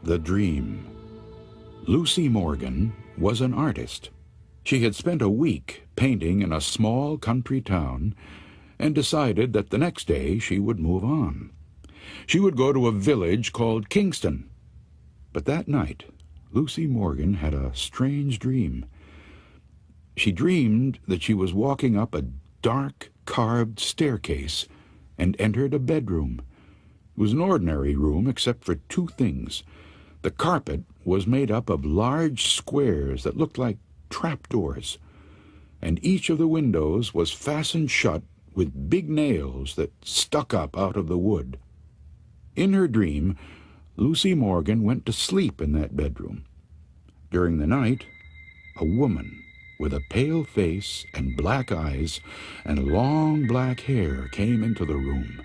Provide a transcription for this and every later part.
The Dream. Lucy Morgan was an artist. She had spent a week painting in a small country town and decided that the next day she would move on. She would go to a village called Kingston. But that night, Lucy Morgan had a strange dream. She dreamed that she was walking up a dark, carved staircase and entered a bedroom. It was an ordinary room except for two things. The carpet was made up of large squares that looked like trapdoors, and each of the windows was fastened shut with big nails that stuck up out of the wood. In her dream, Lucy Morgan went to sleep in that bedroom. During the night, a woman with a pale face and black eyes and long black hair came into the room.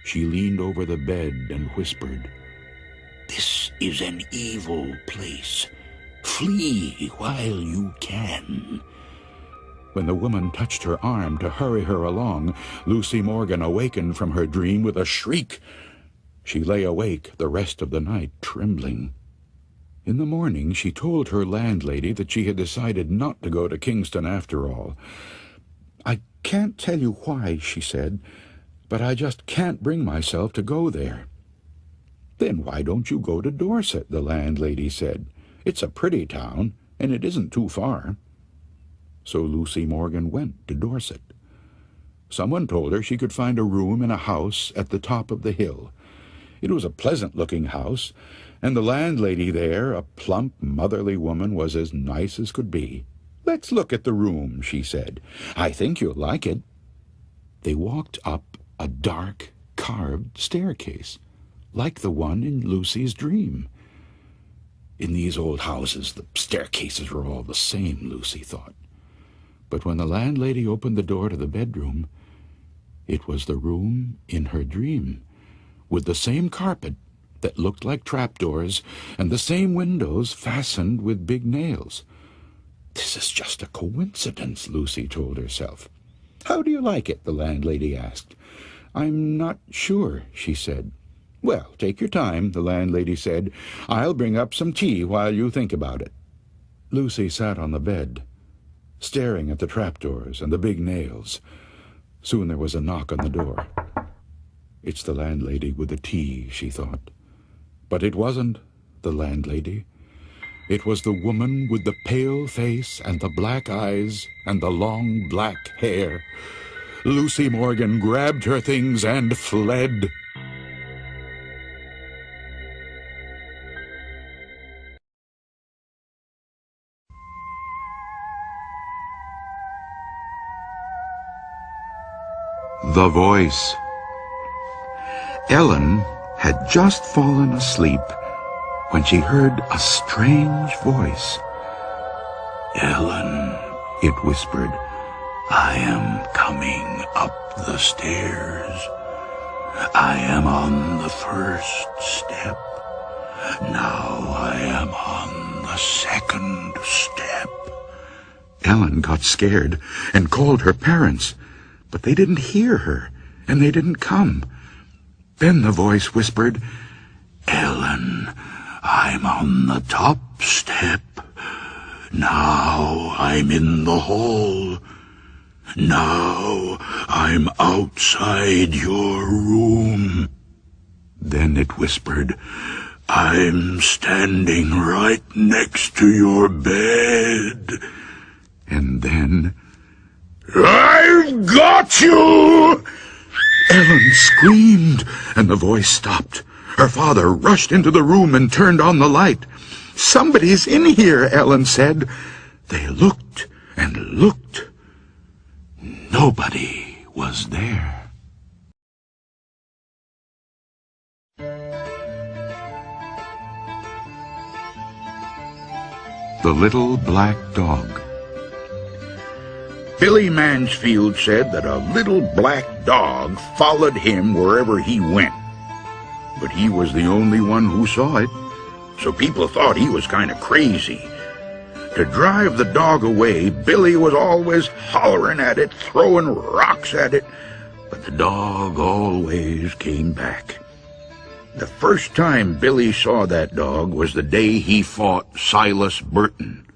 She leaned over the bed and whispered, "This is an evil place. Flee while you can." When the woman touched her arm to hurry her along, Lucy Morgan awakened from her dream with a shriek. She lay awake the rest of the night, trembling. In the morning, she told her landlady that she had decided not to go to Kingston after all. "I can't tell you why," she said, "but I just can't bring myself to go there." "Then why don't you go to Dorset?" the landlady said. "It's a pretty town, and it isn't too far." So Lucy Morgan went to Dorset. Someone told her she could find a room in a house at the top of the hill. It was a pleasant-looking house, and the landlady there, a plump, motherly woman, was as nice as could be. "Let's look at the room," she said. "I think you'll like it." They walked up a dark, carved staircase, like the one in Lucy's dream. In these old houses, the staircases were all the same, Lucy thought. But when the landlady opened the door to the bedroom, it was the room in her dream, with the same carpet that looked like trapdoors and the same windows fastened with big nails. "This is just a coincidence," Lucy told herself. "How do you like it?" the landlady asked. "I'm not sure," she said. "Well, take your time," the landlady said. "I'll bring up some tea while you think about it." Lucy sat on the bed, staring at the trapdoors and the big nails. Soon there was a knock on the door. "It's the landlady with the tea," she thought. But it wasn't the landlady. It was the woman with the pale face and the black eyes and the long black hair. Lucy Morgan grabbed her things and fled. The Voice. Ellen had just fallen asleep when she heard a strange voice. "Ellen," it whispered, "I am coming up the stairs. I am on the first step. Now I am on the second step." Ellen got scared and called her parents, but they didn't hear her, and they didn't come. Then the voice whispered, "Ellen, I'm on the top step. Now I'm in the hall. Now I'm outside your room." Then it whispered, "I'm standing right next to your bed." And then, "I've got you!" Ellen screamed, and the voice stopped. Her father rushed into the room and turned on the light. "Somebody's in here," Ellen said. They looked and looked. Nobody was there. The Little Black Dog. Billy Mansfield said that a little black dog followed him wherever he went. But he was the only one who saw it, so people thought he was kind of crazy. To drive the dog away, Billy was always hollering at it, throwing rocks at it, but the dog always came back. The first time Billy saw that dog was the day he fought Silas Burton.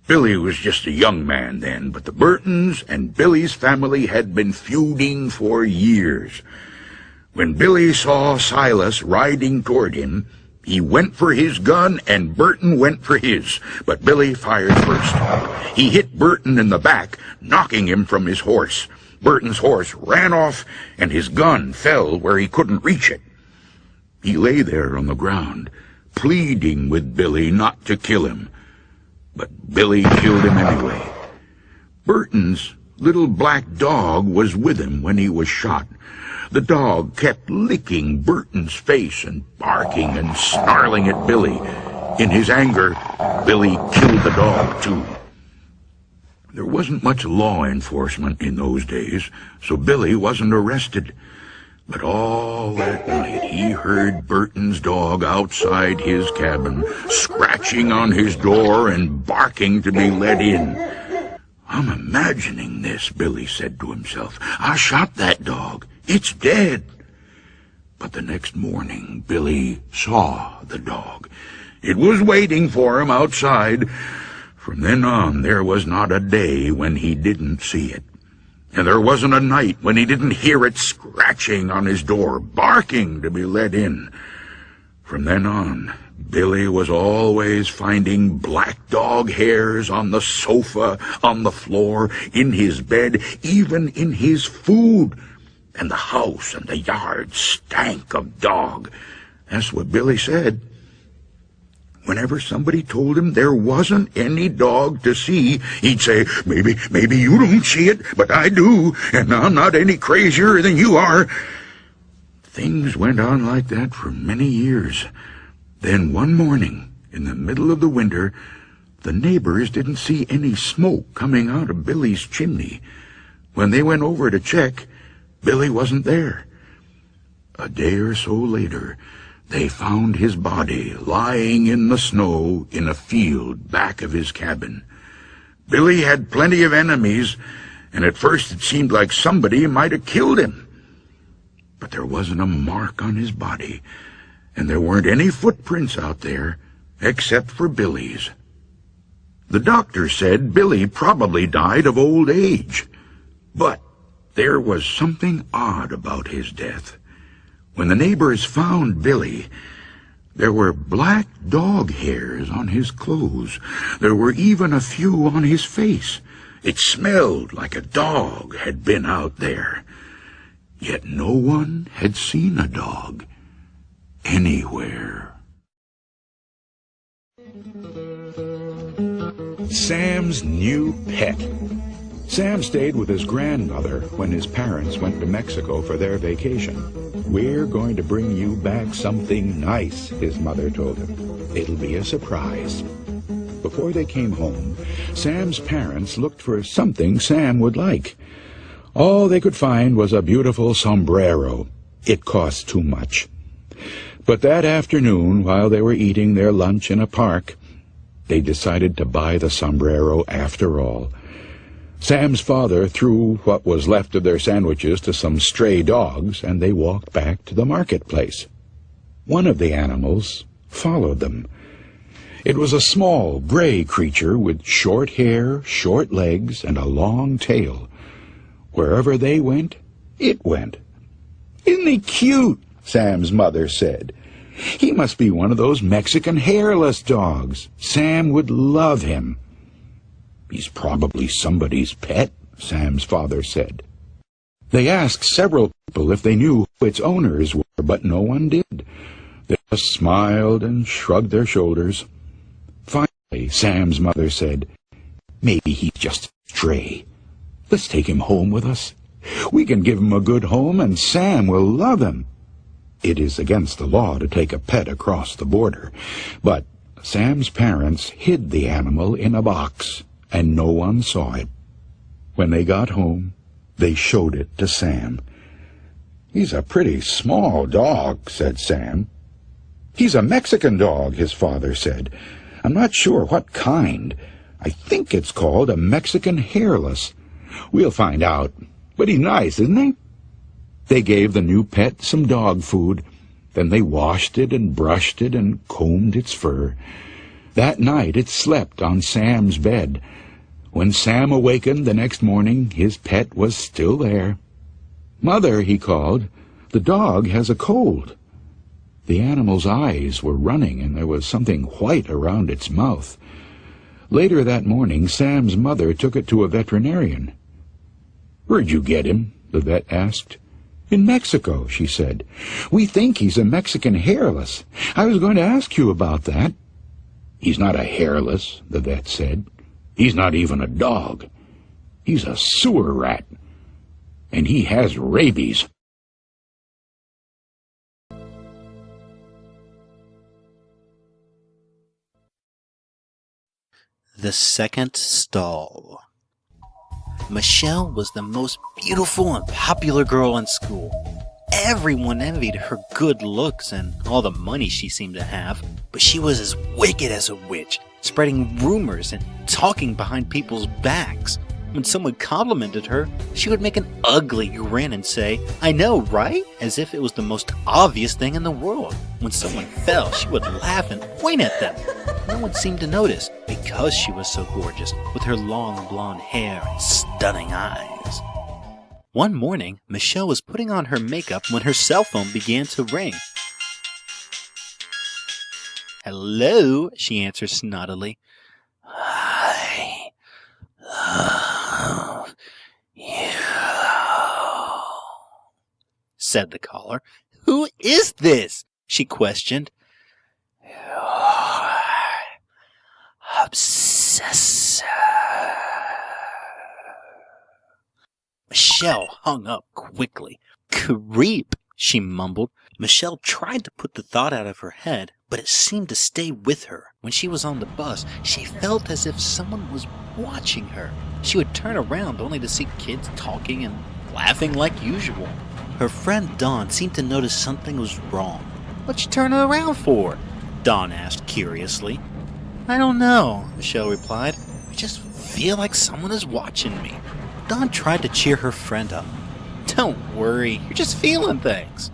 Billy was just a young man then, but the Burtons and Billy's family had been feuding for years. When Billy saw Silas riding toward him, he went for his gun and Burton went for his, but Billy fired first. He hit Burton in the back, knocking him from his horse. Burton's horse ran off and his gun fell where he couldn't reach it. He lay there on the ground, pleading with Billy not to kill him. But Billy killed him anyway. Burton's little black dog was with him when he was shot. The dog kept licking Burton's face and barking and snarling at Billy. In his anger, Billy killed the dog, too. There wasn't much law enforcement in those days, so Billy wasn't arrested. But all that night he heard Burton's dog outside his cabin, scratching on his door and barking to be let in. "I'm imagining this," Billy said to himself. "I shot that dog. It's dead." But the next morning Billy saw the dog. It was waiting for him outside. From then on there was not a day when he didn't see it. And there wasn't a night when he didn't hear it scratching on his door, barking to be let in. From then on, Billy was always finding black dog hairs on the sofa, on the floor, in his bed, even in his food. And the house and the yard stank of dog. That's what Billy said. Whenever somebody told him there wasn't any dog to see, he'd say, maybe you don't see it, but I do, and I'm not any crazier than you are. Things went on like that for many years. Then one morning, in the middle of the winter, the neighbors didn't see any smoke coming out of Billy's chimney. When they went over to check, Billy wasn't there. A day or so later, they found his body lying in the snow in a field back of his cabin. Billy had plenty of enemies, and at first it seemed like somebody might have killed him. But there wasn't a mark on his body, and there weren't any footprints out there except for Billy's. The doctor said Billy probably died of old age, but there was something odd about his death. When the neighbors found Billy, there were black dog hairs on his clothes. There were even a few on his face. It smelled like a dog had been out there. Yet no one had seen a dog anywhere. Sam's new pet. Sam stayed with his grandmother when his parents went to Mexico for their vacation. "We're going to bring you back something nice," his mother told him. "It'll be a surprise." Before they came home, Sam's parents looked for something Sam would like. All they could find was a beautiful sombrero. It cost too much. But that afternoon, while they were eating their lunch in a park, they decided to buy the sombrero after all. Sam's father threw what was left of their sandwiches to some stray dogs, and they walked back to the marketplace. One of the animals followed them. It was a small, gray creature with short hair, short legs, and a long tail. Wherever they went, it went. "Isn't he cute?" Sam's mother said. "He must be one of those Mexican hairless dogs. Sam would love him." "He's probably somebody's pet," Sam's father said. They asked several people if they knew who its owners were, but no one did. They just smiled and shrugged their shoulders. Finally, Sam's mother said, "Maybe he's just a stray. Let's take him home with us. We can give him a good home, and Sam will love him." It is against the law to take a pet across the border, but Sam's parents hid the animal in a box, and no one saw it. When they got home, they showed it to Sam. "He's a pretty small dog," said Sam. "He's a Mexican dog," his father said. "I'm not sure what kind. I think it's called a Mexican hairless. We'll find out. But he's nice, isn't he?" They gave the new pet some dog food, Then they washed it and brushed it and combed its fur. That night it slept on Sam's bed. When Sam awakened the next morning, his pet was still there. "Mother," he called, "the dog has a cold." The animal's eyes were running, and there was something white around its mouth. Later that morning, Sam's mother took it to a veterinarian. "Where'd you get him?" the vet asked. "In Mexico," she said. "We think he's a Mexican hairless. I was going to ask you about that." "He's not a hairless," the vet said. "He's not even a dog. He's a sewer rat. And he has rabies." The Second Stall. Michelle was the most beautiful and popular girl in school. Everyone envied her good looks and all the money she seemed to have, but she was as wicked as a witch, spreading rumors and talking behind people's backs. When someone complimented her, she would make an ugly grin and say, "I know, right?" as if it was the most obvious thing in the world. When someone fell, she would laugh and point at them. No one seemed to notice because she was so gorgeous, with her long blonde hair and stunning eyes. One morning, Michelle was putting on her makeup when her cell phone began to ring. "Hello," she answered snottily. "I love you," said the caller. "Who is this?" she questioned. "You're obsessive." Michelle hung up quickly. "Creep," she mumbled. Michelle tried to put the thought out of her head, but it seemed to stay with her. When she was on the bus, she felt as if someone was watching her. She would turn around only to see kids talking and laughing like usual. Her friend Dawn seemed to notice something was wrong. "What you turning around for?" Dawn asked curiously. "I don't know," Michelle replied. "I just feel like someone is watching me." Dawn tried to cheer her friend up. "Don't worry, you're just feeling things."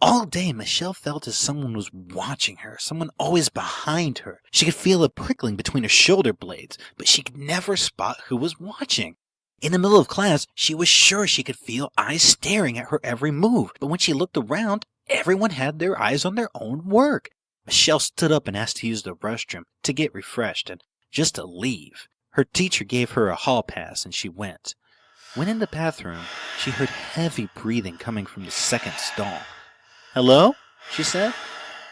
All day, Michelle felt as someone was watching her, someone always behind her. She could feel a prickling between her shoulder blades, but she could never spot who was watching. In the middle of class, she was sure she could feel eyes staring at her every move, but when she looked around, everyone had their eyes on their own work. Michelle stood up and asked to use the restroom, to get refreshed, and just to leave. Her teacher gave her a hall pass, and she went. When in the bathroom, she heard heavy breathing coming from the second stall. "Hello?" she said.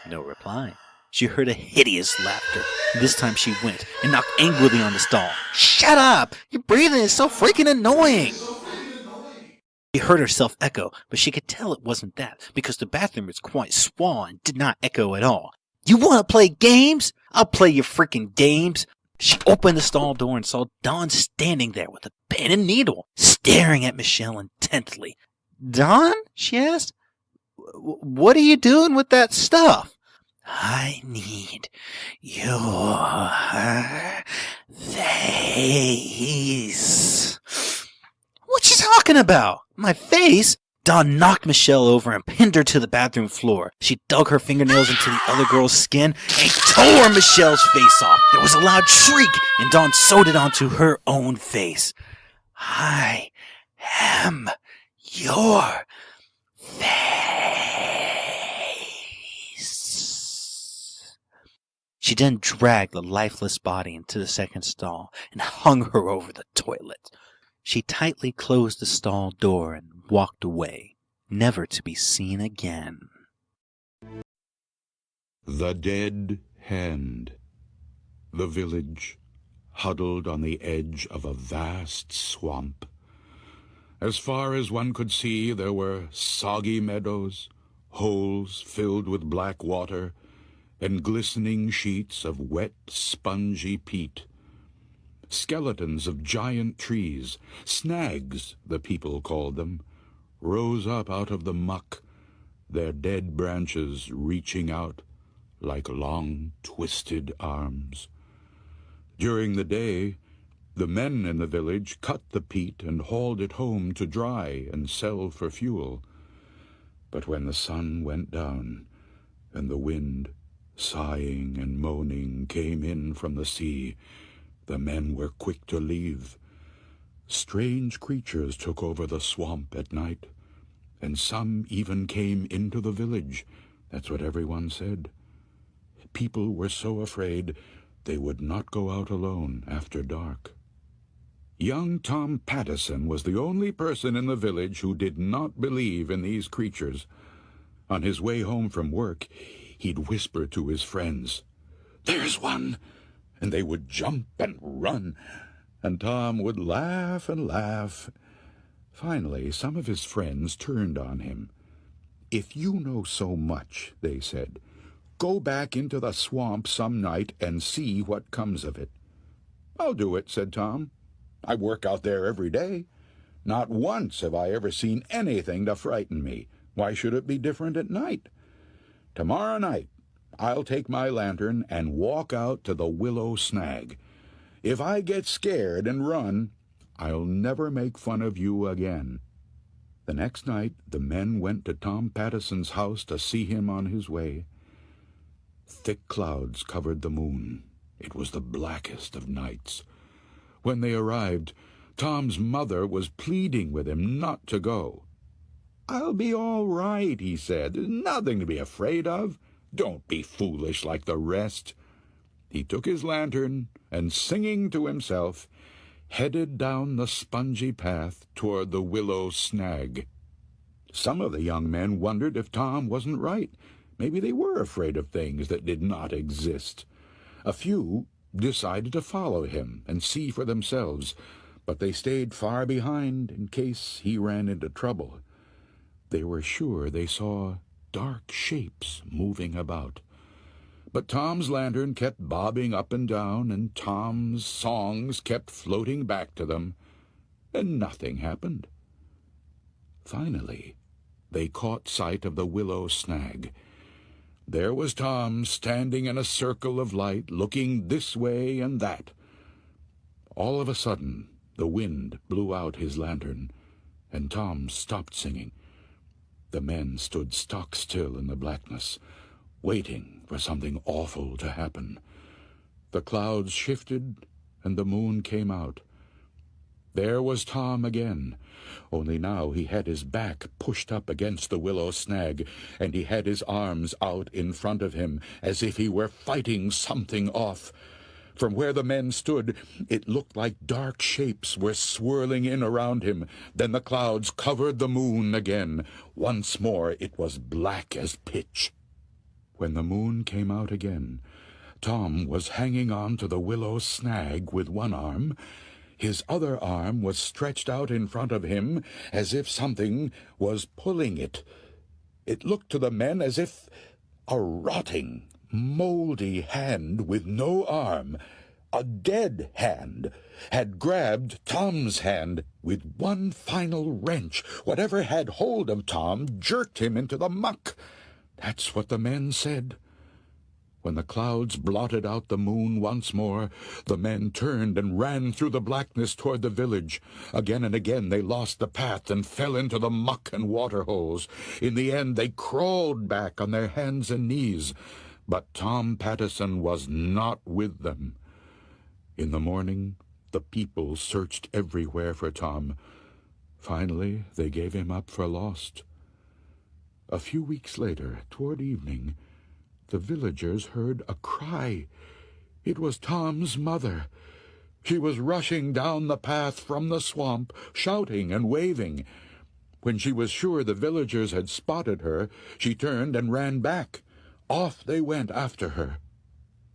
No reply. She heard a hideous laughter. This time she went and knocked angrily on the stall. "Shut up! Your breathing is so freaking annoying!" She heard herself echo, but she could tell it wasn't that, because the bathroom was quite small and did not echo at all. "You want to play games? I'll play your freaking games." She opened the stall door and saw Dawn standing there with a pen and needle, staring at Michelle intently. "Dawn?" she asked. "What are you doing with that stuff?" "I need your face." "What you talking about? My face?" Dawn knocked Michelle over and pinned her to the bathroom floor. She dug her fingernails into the other girl's skin and tore Michelle's face off. There was a loud shriek, and Dawn sewed it onto her own face. "I am your face." She then dragged the lifeless body into the second stall and hung her over the toilet. She tightly closed the stall door and walked away, never to be seen again. The Dead Hand. The village, huddled on the edge of a vast swamp. As far as one could see, there were soggy meadows, holes filled with black water, and glistening sheets of wet, spongy peat. Skeletons of giant trees, snags the people called them, rose up out of the muck, their dead branches reaching out like long, twisted arms. During the day, the men in the village cut the peat and hauled it home to dry and sell for fuel. But when the sun went down, and the wind, sighing and moaning, came in from the sea, the men were quick to leave. Strange creatures took over the swamp at night, and some even came into the village. That's what everyone said. People were so afraid they would not go out alone after dark. Young Tom Pattison was the only person in the village who did not believe in these creatures. On his way home from work, he'd whisper to his friends, "There's one!" and they would jump and run, and Tom would laugh and laugh. Finally, some of his friends turned on him. "If you know so much," they said, "go back into the swamp some night and see what comes of it." "I'll do it," said Tom. "I work out there every day. Not once have I ever seen anything to frighten me. Why should it be different at night? Tomorrow night I'll take my lantern and walk out to the Willow Snag. If I get scared and run, I'll never make fun of you again." The next night the men went to Tom Pattison's house to see him on his way. Thick clouds covered the moon. It was the blackest of nights. When they arrived, Tom's mother was pleading with him not to go. "I'll be all right," he said. "There's nothing to be afraid of. Don't be foolish like the rest." He took his lantern and, singing to himself, headed down the spongy path toward the Willow Snag. Some of the young men wondered if Tom wasn't right. Maybe they were afraid of things that did not exist. A few decided to follow him and see for themselves, but they stayed far behind in case he ran into trouble. They were sure they saw dark shapes moving about. But Tom's lantern kept bobbing up and down, and Tom's songs kept floating back to them, and nothing happened. Finally, they caught sight of the Willow Snag. There was Tom standing in a circle of light, looking this way and that. All of a sudden, the wind blew out his lantern, and Tom stopped singing. The men stood stock still in the blackness, waiting for something awful to happen. The clouds shifted, and the moon came out. There was Tom again, only now he had his back pushed up against the Willow Snag, and he had his arms out in front of him, as if he were fighting something off. From where the men stood, it looked like dark shapes were swirling in around him. Then the clouds covered the moon again. Once more it was black as pitch. When the moon came out again, Tom was hanging on to the Willow Snag with one arm. His other arm was stretched out in front of him, as if something was pulling it. It looked to the men as if a rotting, moldy hand with no arm, a dead hand, had grabbed Tom's hand with one final wrench. Whatever had hold of Tom jerked him into the muck. That's what the men said. When the clouds blotted out the moon once more, the men turned and ran through the blackness toward the village. Again and again they lost the path and fell into the muck and water holes. In the end they crawled back on their hands and knees. But Tom Pattison was not with them. In the morning, the people searched everywhere for Tom. Finally, they gave him up for lost. A few weeks later, toward evening, the villagers heard a cry. It was Tom's mother. She was rushing down the path from the swamp, shouting and waving. When she was sure the villagers had spotted her, she turned and ran back. Off they went after her.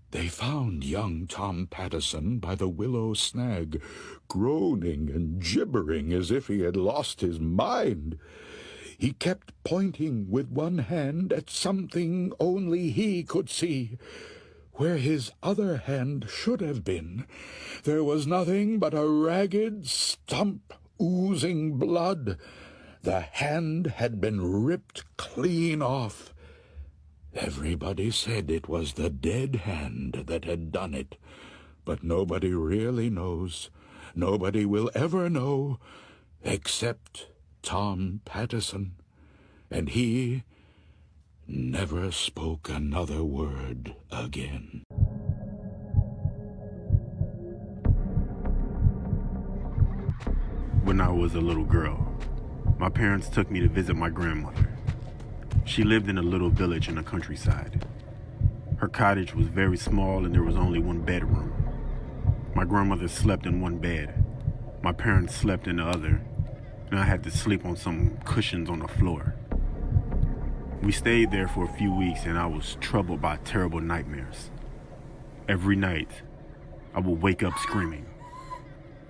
They found young Tom Pattison by the Willow Snag, groaning and gibbering as if he had lost his mind. He kept pointing with one hand at something only he could see. Where his other hand should have been, there was nothing but a ragged stump oozing blood. The hand had been ripped clean off. Everybody said it was the dead hand that had done it, but nobody really knows. Nobody will ever know, except Tom Pattison. and he never spoke another word again. When I was a little girl, my parents took me to visit my grandmother. She lived in a little village in the countryside. Her cottage was very small and there was only one bedroom. My grandmother slept in one bed. My parents slept in the other, and I had to sleep on some cushions on the floor. We stayed there for a few weeks and I was troubled by terrible nightmares. Every night, I would wake up screaming.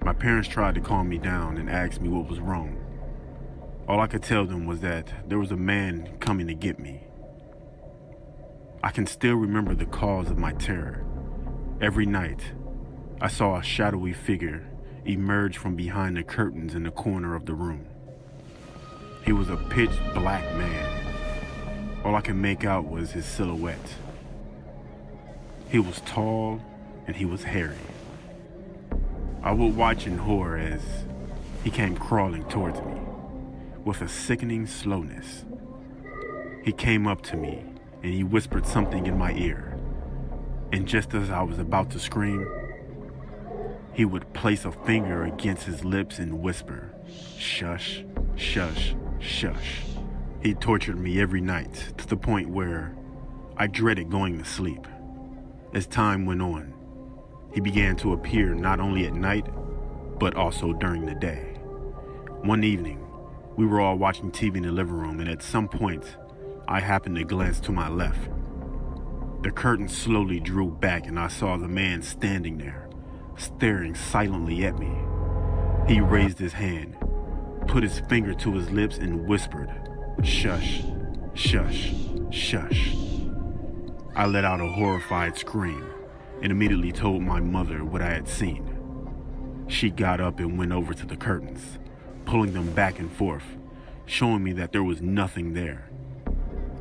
My parents tried to calm me down and asked me what was wrong. All I could tell them was that there was a man coming to get me. I can still remember the cause of my terror. Every night, I saw a shadowy figure emerge from behind the curtains in the corner of the room. He was a pitch black man. All I could make out was his silhouette. He was tall and he was hairy. I would watch in horror as he came crawling towards me with a sickening slowness. He came up to me and he whispered something in my ear. And just as I was about to scream, he would place a finger against his lips and whisper, "Shush, shush, shush." He tortured me every night to the point where I dreaded going to sleep. As time went on, he began to appear not only at night, but also during the day. One evening, we were all watching TV in the living room, and at some point, I happened to glance to my left. The curtain slowly drew back, and I saw the man standing there, staring silently at me. He raised his hand, put his finger to his lips, and whispered, "Shush, shush, shush." I let out a horrified scream and immediately told my mother what I had seen. She got up and went over to the curtains, pulling them back and forth, showing me that there was nothing there.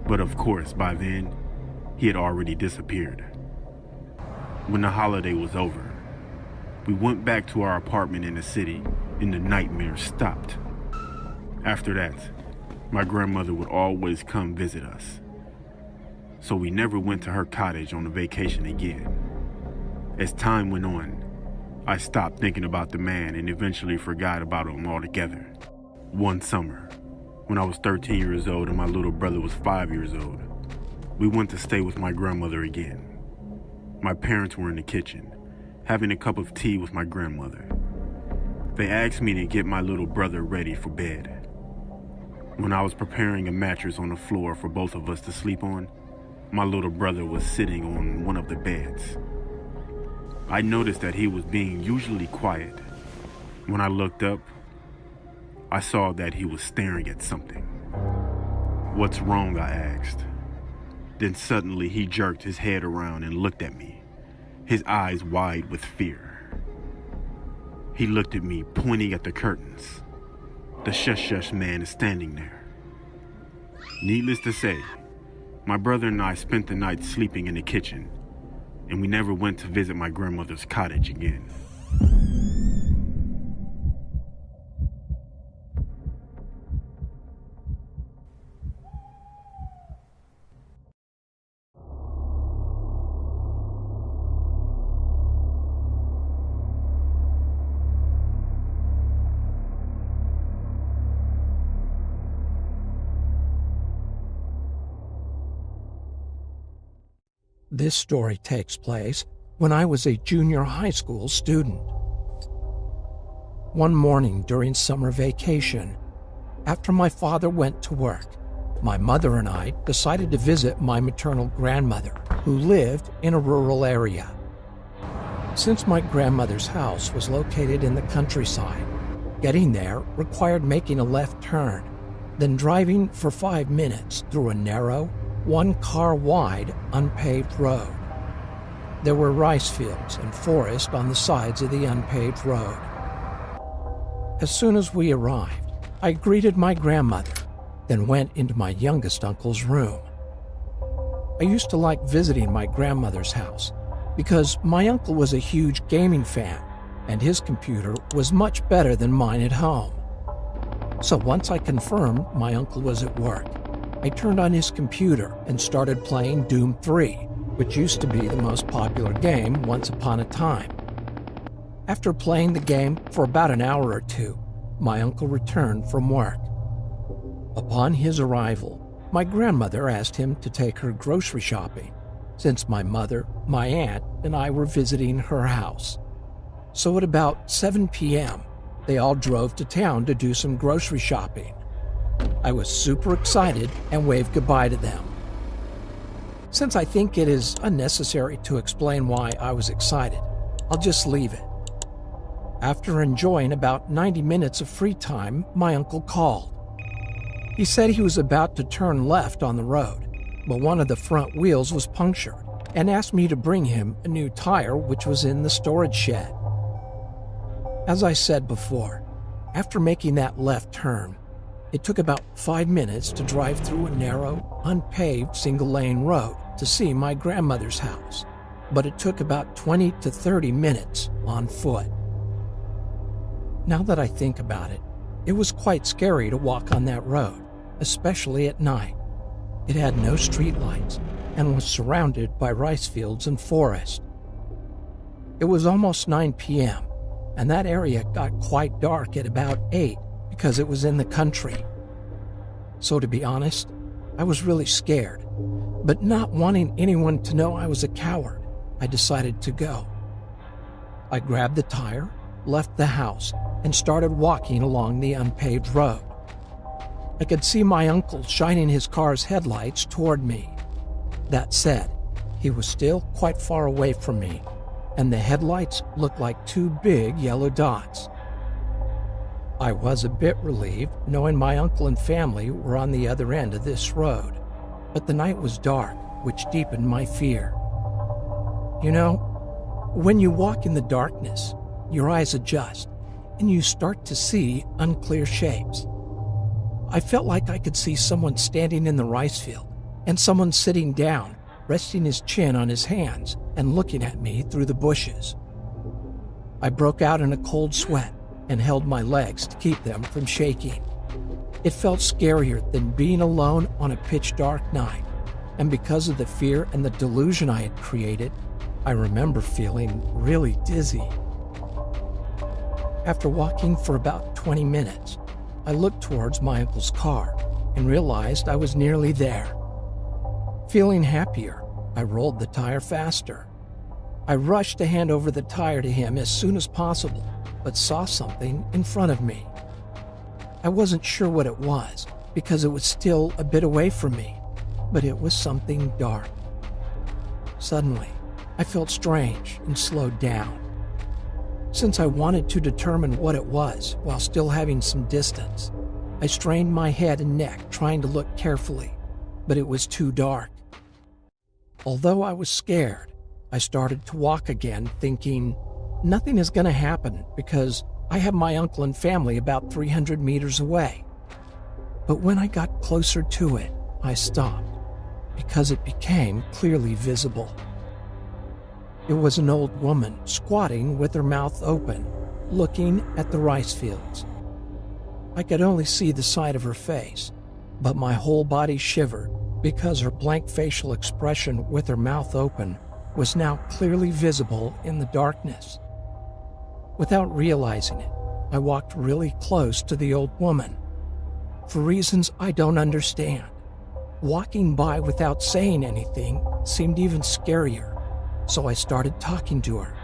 But of course, by then, he had already disappeared. When the holiday was over, we went back to our apartment in the city and the nightmares stopped. After that, my grandmother would always come visit us. So we never went to her cottage on a vacation again. As time went on, I stopped thinking about the man and eventually forgot about him altogether. One summer, when I was 13 years old and my little brother was 5 years old, we went to stay with my grandmother again. My parents were in the kitchen, having a cup of tea with my grandmother. They asked me to get my little brother ready for bed. When I was preparing a mattress on the floor for both of us to sleep on, my little brother was sitting on one of the beds. I noticed that he was being usually quiet. When I looked up, I saw that he was staring at something. "What's wrong?" I asked. Then suddenly he jerked his head around and looked at me, his eyes wide with fear. He looked at me, pointing at the curtains. The shush-shush man is standing there. Needless to say, my brother and I spent the night sleeping in the kitchen, and we never went to visit my grandmother's cottage again. This story takes place when I was a junior high school student. One morning during summer vacation, after my father went to work, my mother and I decided to visit my maternal grandmother, who lived in a rural area. Since my grandmother's house was located in the countryside, getting there required making a left turn, then driving for 5 minutes through a narrow, one-car-wide, unpaved road. There were rice fields and forest on the sides of the unpaved road. As soon as we arrived, I greeted my grandmother, then went into my youngest uncle's room. I used to like visiting my grandmother's house because my uncle was a huge gaming fan and his computer was much better than mine at home. So once I confirmed my uncle was at work, I turned on his computer and started playing Doom 3, which used to be the most popular game once upon a time. After playing the game for about an hour or two, my uncle returned from work. Upon his arrival, my grandmother asked him to take her grocery shopping, since my mother, my aunt, and I were visiting her house. So at about 7 p.m., they all drove to town to do some grocery shopping. I was super excited and waved goodbye to them. Since I think it is unnecessary to explain why I was excited, I'll just leave it. After enjoying about 90 minutes of free time, my uncle called. He said he was about to turn left on the road, but one of the front wheels was punctured, and asked me to bring him a new tire which was in the storage shed. As I said before, after making that left turn, it took about 5 minutes to drive through a narrow, unpaved single-lane road to see my grandmother's house, but it took about 20 to 30 minutes on foot. Now that I think about it, it was quite scary to walk on that road, especially at night. It had no streetlights and was surrounded by rice fields and forest. It was almost 9 p.m., and that area got quite dark at about 8 because it was in the country. So to be honest, I was really scared, but not wanting anyone to know I was a coward, I decided to go. I grabbed the tire, left the house, and started walking along the unpaved road. I could see my uncle shining his car's headlights toward me. That said, he was still quite far away from me, and the headlights looked like 2 big yellow dots. I was a bit relieved knowing my uncle and family were on the other end of this road, but the night was dark, which deepened my fear. You know, when you walk in the darkness, your eyes adjust, and you start to see unclear shapes. I felt like I could see someone standing in the rice field, and someone sitting down, resting his chin on his hands and looking at me through the bushes. I broke out in a cold sweat and held my legs to keep them from shaking. It felt scarier than being alone on a pitch-dark night, and because of the fear and the delusion I had created, I remember feeling really dizzy. After walking for about 20 minutes, I looked towards my uncle's car and realized I was nearly there. Feeling happier, I rolled the tire faster. I rushed to hand over the tire to him as soon as possible, but saw something in front of me. I wasn't sure what it was because it was still a bit away from me, but it was something dark. Suddenly, I felt strange and slowed down. Since I wanted to determine what it was while still having some distance, I strained my head and neck trying to look carefully, but it was too dark. Although I was scared, I started to walk again, thinking, nothing is going to happen because I have my uncle and family about 300 meters away. But when I got closer to it, I stopped because it became clearly visible. It was an old woman squatting with her mouth open, looking at the rice fields. I could only see the side of her face, but my whole body shivered because her blank facial expression with her mouth open was now clearly visible in the darkness. Without realizing it, I walked really close to the old woman. For reasons I don't understand, walking by without saying anything seemed even scarier, so I started talking to her.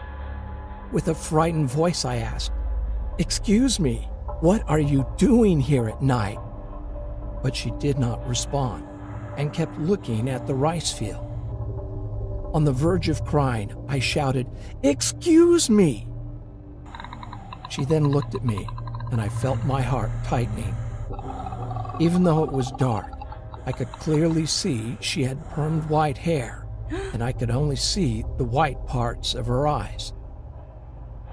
With a frightened voice, I asked, "Excuse me, what are you doing here at night?" But she did not respond and kept looking at the rice field. On the verge of crying, I shouted, "Excuse me!" She then looked at me, and I felt my heart tightening. Even though it was dark, I could clearly see she had permed white hair, and I could only see the white parts of her eyes.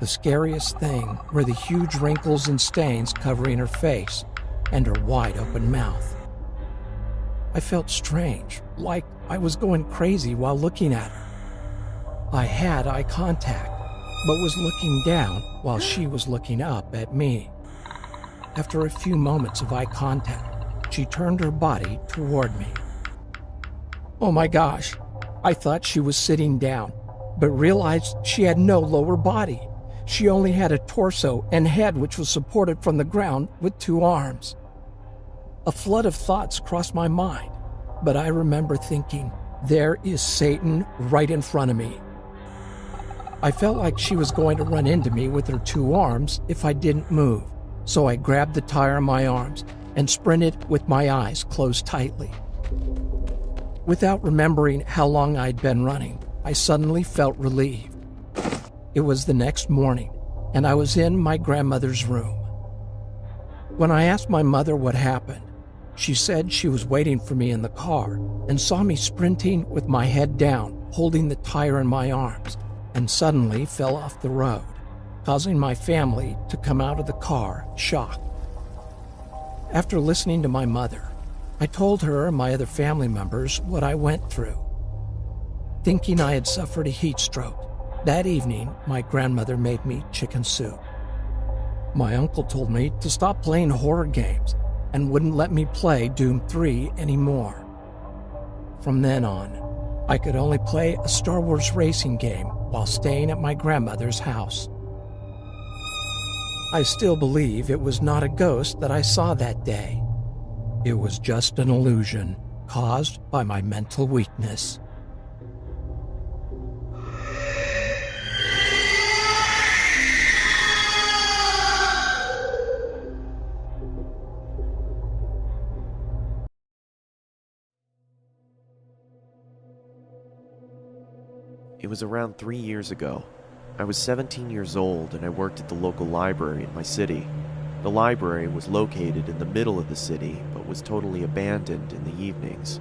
The scariest thing were the huge wrinkles and stains covering her face and her wide-open mouth. I felt strange, like I was going crazy while looking at her. I had eye contact, but was looking down while she was looking up at me. After a few moments of eye contact, she turned her body toward me. Oh my gosh, I thought she was sitting down, but realized she had no lower body. She only had a torso and head which was supported from the ground with 2 arms. A flood of thoughts crossed my mind, but I remember thinking, there is Satan right in front of me. I felt like she was going to run into me with her 2 arms if I didn't move, so I grabbed the tire in my arms and sprinted with my eyes closed tightly. Without remembering how long I'd been running, I suddenly felt relieved. It was the next morning, and I was in my grandmother's room. When I asked my mother what happened, she said she was waiting for me in the car and saw me sprinting with my head down, holding the tire in my arms, and suddenly fell off the road, causing my family to come out of the car shocked. After listening to my mother, I told her and my other family members what I went through. Thinking I had suffered a heat stroke, that evening my grandmother made me chicken soup. My uncle told me to stop playing horror games and wouldn't let me play Doom 3 anymore. From then on, I could only play a Star Wars racing game while staying at my grandmother's house. I still believe it was not a ghost that I saw that day. It was just an illusion caused by my mental weakness. It was around 3 years ago. I was 17 years old and I worked at the local library in my city. The library was located in the middle of the city, but was totally abandoned in the evenings.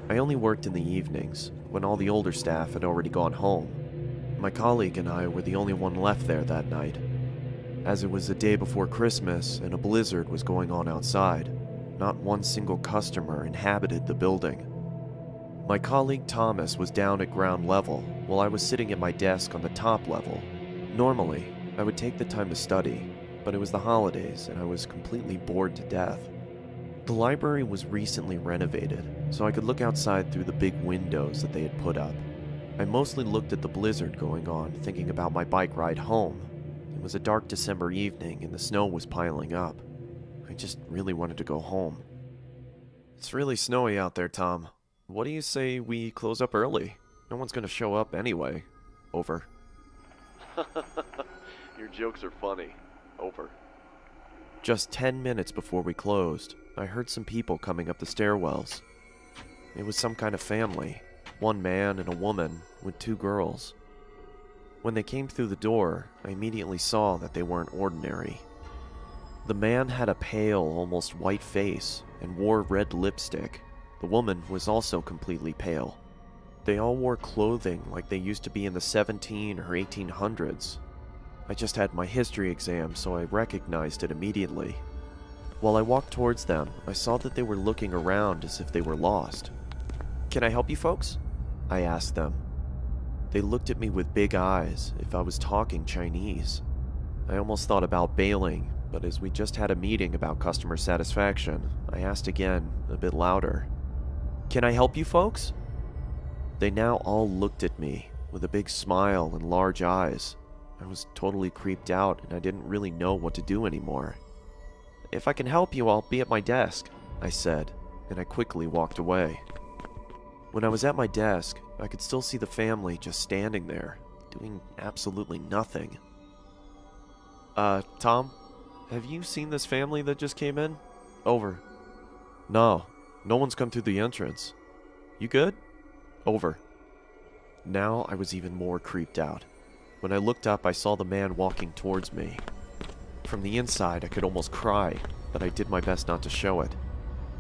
I only worked in the evenings, when all the older staff had already gone home. My colleague and I were the only one left there that night. As it was the day before Christmas and a blizzard was going on outside, not one single customer inhabited the building. My colleague Thomas was down at ground level, while I was sitting at my desk on the top level. Normally, I would take the time to study, but it was the holidays and I was completely bored to death. The library was recently renovated, so I could look outside through the big windows that they had put up. I mostly looked at the blizzard going on, thinking about my bike ride home. It was a dark December evening and the snow was piling up. I just really wanted to go home. It's really snowy out there, Tom. What do you say we close up early? No one's gonna show up anyway. Over. Your jokes are funny. Over. Just 10 minutes before we closed, I heard some people coming up the stairwells. It was some kind of family. 1 man and a woman with 2 girls. When they came through the door, I immediately saw that they weren't ordinary. The man had a pale, almost white face and wore red lipstick. The woman was also completely pale. They all wore clothing like they used to be in the 17 or 1800s. I just had my history exam, so I recognized it immediately. While I walked towards them, I saw that they were looking around as if they were lost. "Can I help you folks?" I asked them. They looked at me with big eyes, if I was talking Chinese. I almost thought about bailing, but as we just had a meeting about customer satisfaction, I asked again, a bit louder. "Can I help you folks?" They now all looked at me with a big smile and large eyes. I was totally creeped out and I didn't really know what to do anymore. "If I can help you, I'll be at my desk," I said, and I quickly walked away. When I was at my desk, I could still see the family just standing there, doing absolutely nothing. Tom, have you seen this family that just came in?" Over. "No. No one's come through the entrance. You good?" Over. Now I was even more creeped out. When I looked up, I saw the man walking towards me. From the inside, I could almost cry, but I did my best not to show it.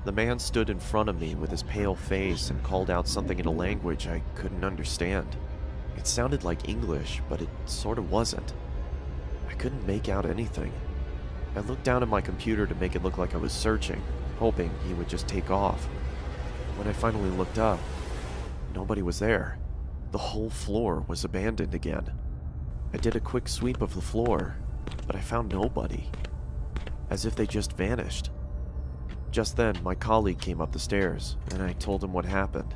The man stood in front of me with his pale face and called out something in a language I couldn't understand. It sounded like English, but it sort of wasn't. I couldn't make out anything. I looked down at my computer to make it look like I was searching, hoping he would just take off. When I finally looked up, nobody was there. The whole floor was abandoned again. I did a quick sweep of the floor, but I found nobody. As if they just vanished. Just then, my colleague came up the stairs, and I told him what happened.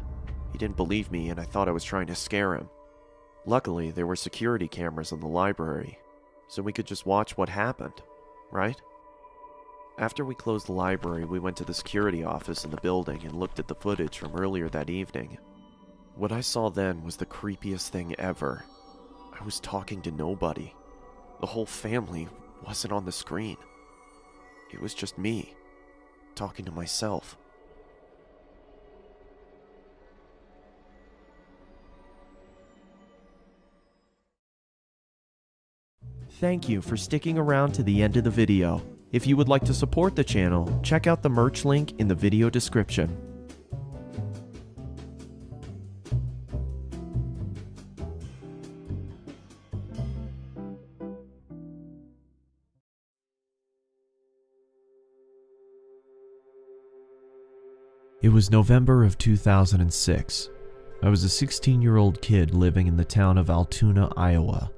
He didn't believe me, and I thought I was trying to scare him. Luckily, there were security cameras in the library, so we could just watch what happened, right? After we closed the library, we went to the security office in the building and looked at the footage from earlier that evening. What I saw then was the creepiest thing ever. I was talking to nobody. The whole family wasn't on the screen. It was just me, talking to myself. Thank you for sticking around to the end of the video. If you would like to support the channel, check out the merch link in the video description. It was November of 2006. I was a 16-year-old kid living in the town of Altoona, Iowa.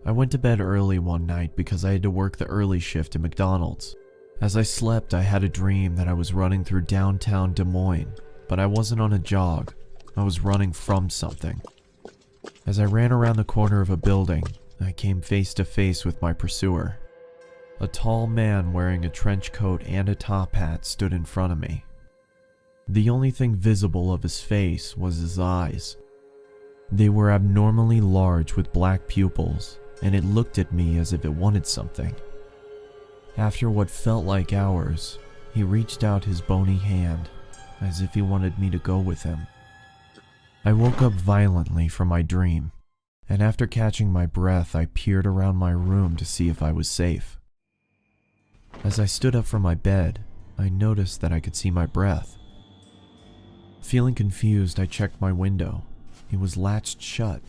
I went to bed early one night because I had to work the early shift at McDonald's. As I slept, I had a dream that I was running through downtown Des Moines, but I wasn't on a jog. I was running from something. As I ran around the corner of a building, I came face to face with my pursuer. A tall man wearing a trench coat and a top hat stood in front of me. The only thing visible of his face was his eyes. They were abnormally large with black pupils, and it looked at me as if it wanted something. After what felt like hours, he reached out his bony hand, as if he wanted me to go with him. I woke up violently from my dream, and after catching my breath, I peered around my room to see if I was safe. As I stood up from my bed, I noticed that I could see my breath. Feeling confused, I checked my window. It was latched shut.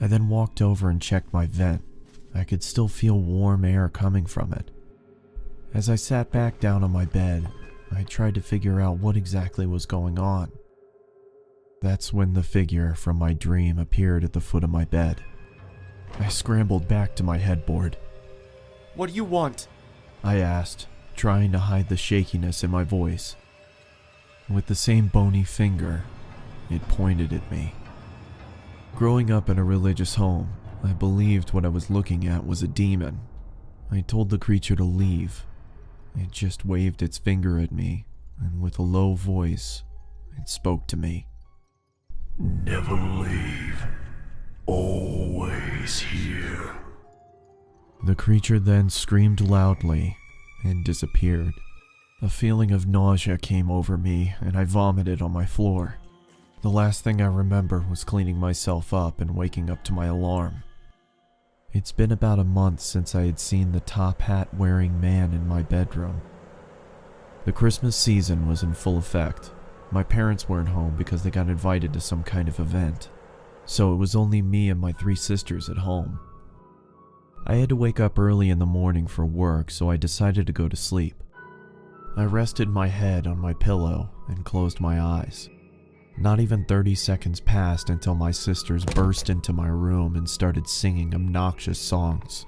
I then walked over and checked my vent. I could still feel warm air coming from it. As I sat back down on my bed, I tried to figure out what exactly was going on. That's when the figure from my dream appeared at the foot of my bed. I scrambled back to my headboard. What do you want? I asked, trying to hide the shakiness in my voice. With the same bony finger, it pointed at me. Growing up in a religious home, I believed what I was looking at was a demon. I told the creature to leave. It just waved its finger at me, and with a low voice, it spoke to me. Never leave. Always here. The creature then screamed loudly and disappeared. A feeling of nausea came over me, and I vomited on my floor. The last thing I remember was cleaning myself up and waking up to my alarm. It's been about a month since I had seen the top hat wearing man in my bedroom. The Christmas season was in full effect. My parents weren't home because they got invited to some kind of event, so it was only me and my 3 sisters at home. I had to wake up early in the morning for work, so I decided to go to sleep. I rested my head on my pillow and closed my eyes. Not even 30 seconds passed until my sisters burst into my room and started singing obnoxious songs.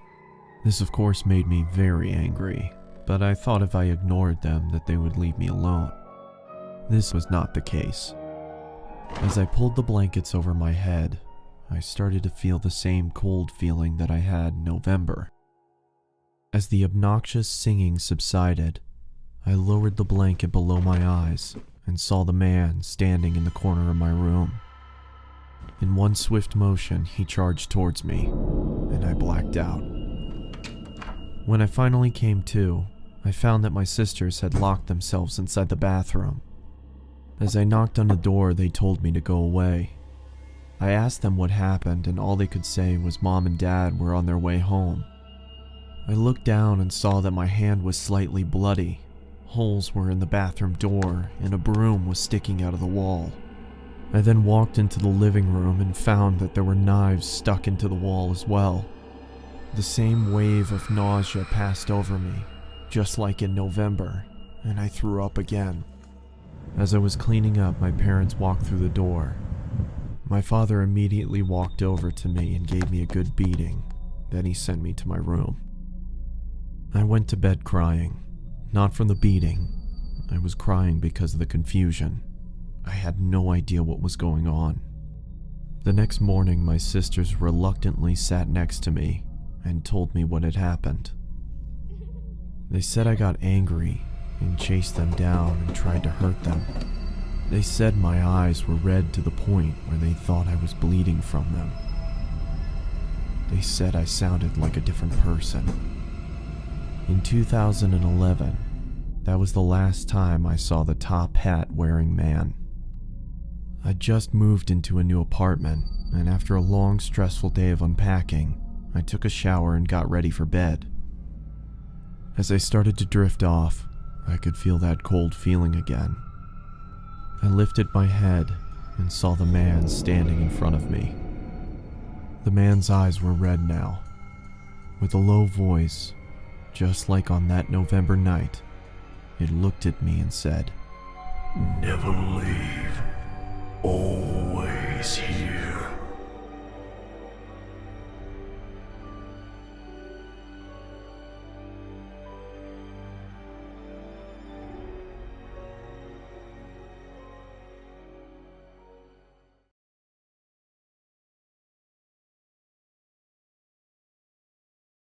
This of course made me very angry, but I thought if I ignored them that they would leave me alone. This was not the case. As I pulled the blankets over my head, I started to feel the same cold feeling that I had in November. As the obnoxious singing subsided, I lowered the blanket below my eyes and saw the man standing in the corner of my room. In one swift motion, he charged towards me, and I blacked out. When I finally came to, I found that my sisters had locked themselves inside the bathroom. As I knocked on the door, they told me to go away. I asked them what happened, and all they could say was Mom and Dad were on their way home. I looked down and saw that my hand was slightly bloody. Holes were in the bathroom door, and a broom was sticking out of the wall. I then walked into the living room and found that there were knives stuck into the wall as well. The same wave of nausea passed over me, just like in November, and I threw up again. As I was cleaning up, my parents walked through the door. My father immediately walked over to me and gave me a good beating. Then he sent me to my room. I went to bed crying. Not from the beating, I was crying because of the confusion. I had no idea what was going on. The next morning, my sisters reluctantly sat next to me and told me what had happened. They said I got angry and chased them down and tried to hurt them. They said my eyes were red to the point where they thought I was bleeding from them. They said I sounded like a different person. In 2011, that was the last time I saw the top hat wearing man. I just moved into a new apartment, and after a long, stressful day of unpacking, I took a shower and got ready for bed. As I started to drift off, I could feel that cold feeling again. I lifted my head and saw the man standing in front of me. The man's eyes were red now. With a low voice, just like on that November night, it looked at me and said, Never leave. Always here.